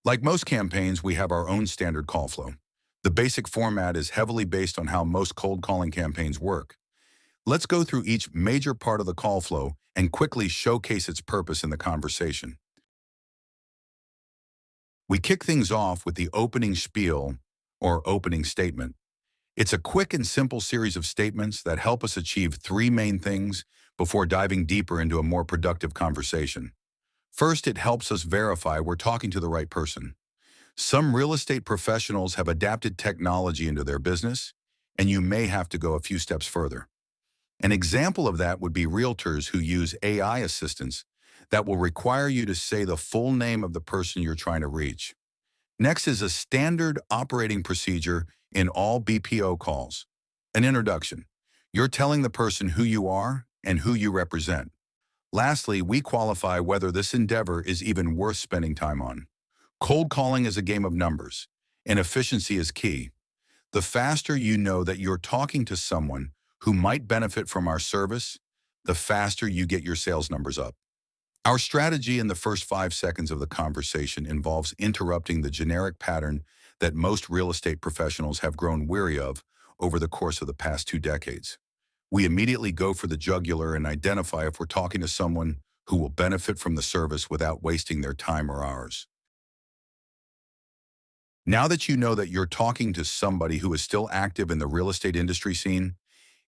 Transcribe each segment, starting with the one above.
Like most campaigns, we have our own standard call flow. The basic format is heavily based on how most cold calling campaigns work. Let's go through each major part of the call flow and quickly showcase its purpose in the conversation. We kick things off with the opening spiel or opening statement. It's a quick and simple series of statements that help us achieve three main things before diving deeper into a more productive conversation. First, it helps us verify we're talking to the right person. Some real estate professionals have adapted technology into their business, and you may have to go a few steps further. An example of that would be realtors who use AI assistants that will require you to say the full name of the person you're trying to reach. Next is a standard operating procedure in all BPO calls. An introduction. You're telling the person who you are and who you represent. Lastly, we qualify whether this endeavor is even worth spending time on. Cold calling is a game of numbers, and efficiency is key. The faster you know that you're talking to someone who might benefit from our service, the faster you get your sales numbers up. Our strategy in the first 5 seconds of the conversation involves interrupting the generic pattern that most real estate professionals have grown weary of over the course of the past 2 decades. We immediately go for the jugular and identify if we're talking to someone who will benefit from the service without wasting their time or ours. Now that you know that you're talking to somebody who is still active in the real estate industry scene,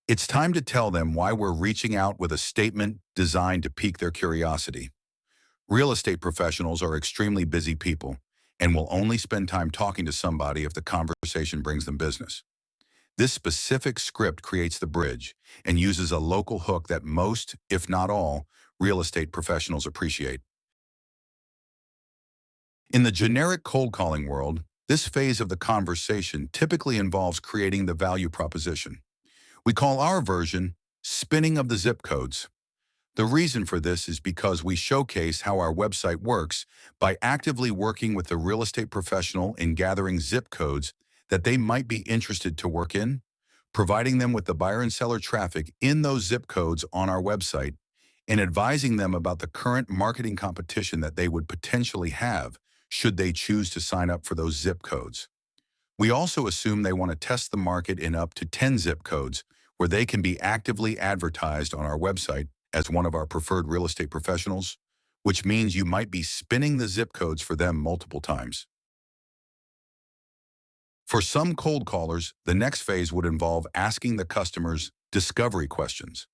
it's time to tell them why we're reaching out with a statement designed to pique their curiosity. Real estate professionals are extremely busy people and will only spend time talking to somebody if the conversation brings them business. This specific script creates the bridge and uses a local hook that most, if not all, real estate professionals appreciate. In the generic cold calling world, this phase of the conversation typically involves creating the value proposition. We call our version spinning of the zip codes. The reason for this is because we showcase how our website works by actively working with the real estate professional in gathering zip codes that they might be interested to work in, providing them with the buyer and seller traffic in those zip codes on our website, and advising them about the current marketing competition that they would potentially have should they choose to sign up for those zip codes. We also assume they want to test the market in up to 10 zip codes where they can be actively advertised on our website as one of our preferred real estate professionals, which means you might be spinning the zip codes for them multiple times. For some cold callers, the next phase would involve asking the customers discovery questions.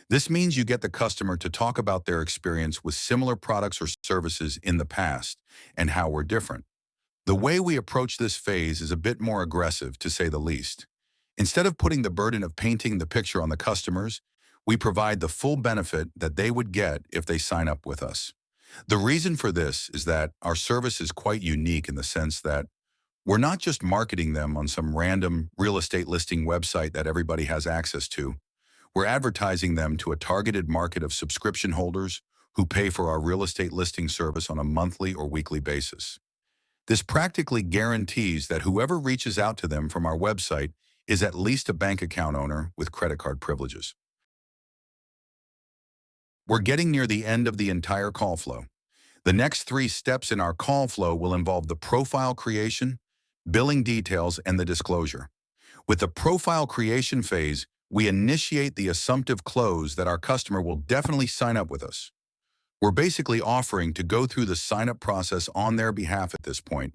This means you get the customer to talk about their experience with similar products or services in the past and how we're different. The way we approach this phase is a bit more aggressive, to say the least. Instead of putting the burden of painting the picture on the customers, we provide the full benefit that they would get if they sign up with us. The reason for this is that our service is quite unique in the sense that we're not just marketing them on some random real estate listing website that everybody has access to. We're advertising them to a targeted market of subscription holders who pay for our real estate listing service on a monthly or weekly basis. This practically guarantees that whoever reaches out to them from our website is at least a bank account owner with credit card privileges. We're getting near the end of the entire call flow. The next 3 steps in our call flow will involve the profile creation, billing details, and the disclosure. With the profile creation phase, we initiate the assumptive close that our customer will definitely sign up with us. We're basically offering to go through the sign-up process on their behalf at this point.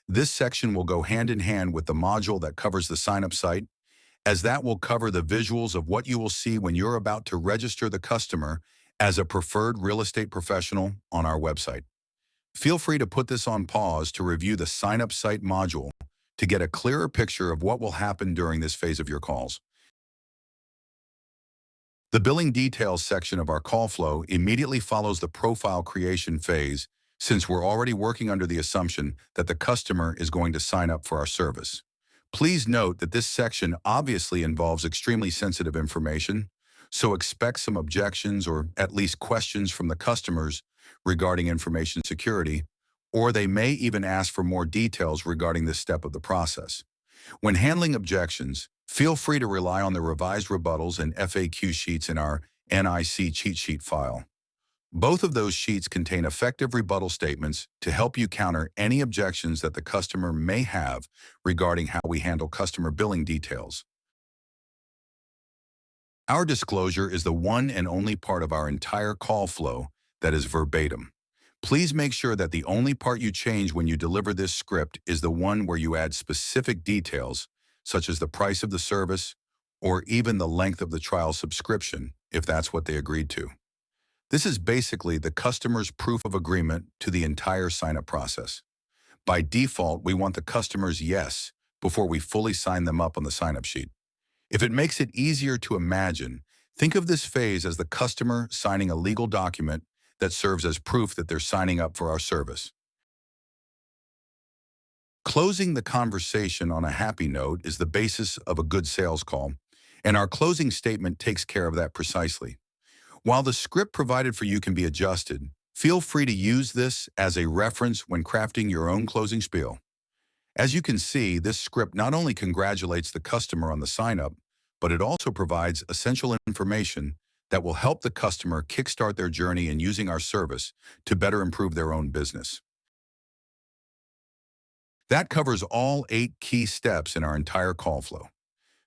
This section will go hand in hand with the module that covers the sign-up site, as that will cover the visuals of what you will see when you're about to register the customer as a preferred real estate professional on our website. Feel free to put this on pause to review the sign-up site module to get a clearer picture of what will happen during this phase of your calls. The billing details section of our call flow immediately follows the profile creation phase, since we're already working under the assumption that the customer is going to sign up for our service. Please note that this section obviously involves extremely sensitive information, so expect some objections or at least questions from the customers regarding information security, or they may even ask for more details regarding this step of the process. When handling objections, feel free to rely on the revised rebuttals and FAQ sheets in our NIC cheat sheet file. Both of those sheets contain effective rebuttal statements to help you counter any objections that the customer may have regarding how we handle customer billing details. Our disclosure is the one and only part of our entire call flow that is verbatim. Please make sure that the only part you change when you deliver this script is the one where you add specific details, such as the price of the service or even the length of the trial subscription, if that's what they agreed to. This is basically the customer's proof of agreement to the entire sign-up process. By default, we want the customer's yes before we fully sign them up on the sign-up sheet. If it makes it easier to imagine, think of this phase as the customer signing a legal document that serves as proof that they're signing up for our service. Closing the conversation on a happy note is the basis of a good sales call, and our closing statement takes care of that precisely. While the script provided for you can be adjusted, feel free to use this as a reference when crafting your own closing spiel. As you can see, this script not only congratulates the customer on the sign-up, but it also provides essential information that will help the customer kickstart their journey in using our service to better improve their own business. That covers all 8 key steps in our entire call flow.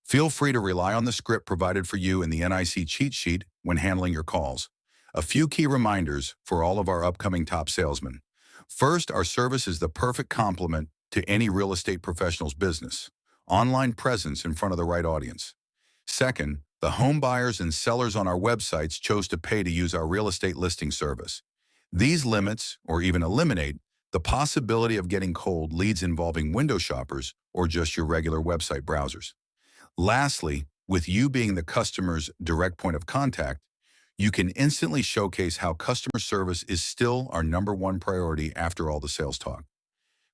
Feel free to rely on the script provided for you in the NIC cheat sheet when handling your calls. A few key reminders for all of our upcoming top salesmen. First, our service is the perfect complement to any real estate professional's business. Online presence in front of the right audience. Second, the home buyers and sellers on our websites chose to pay to use our real estate listing service. These limits, or even eliminate, the possibility of getting cold leads involving window shoppers or just your regular website browsers. Lastly, with you being the customer's direct point of contact, you can instantly showcase how customer service is still our #1 priority after all the sales talk.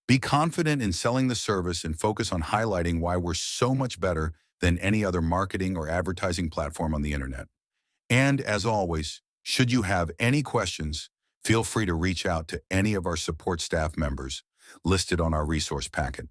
Be confident in selling the service and focus on highlighting why we're so much better than any other marketing or advertising platform on the internet. And as always, should you have any questions, feel free to reach out to any of our support staff members listed on our resource packet.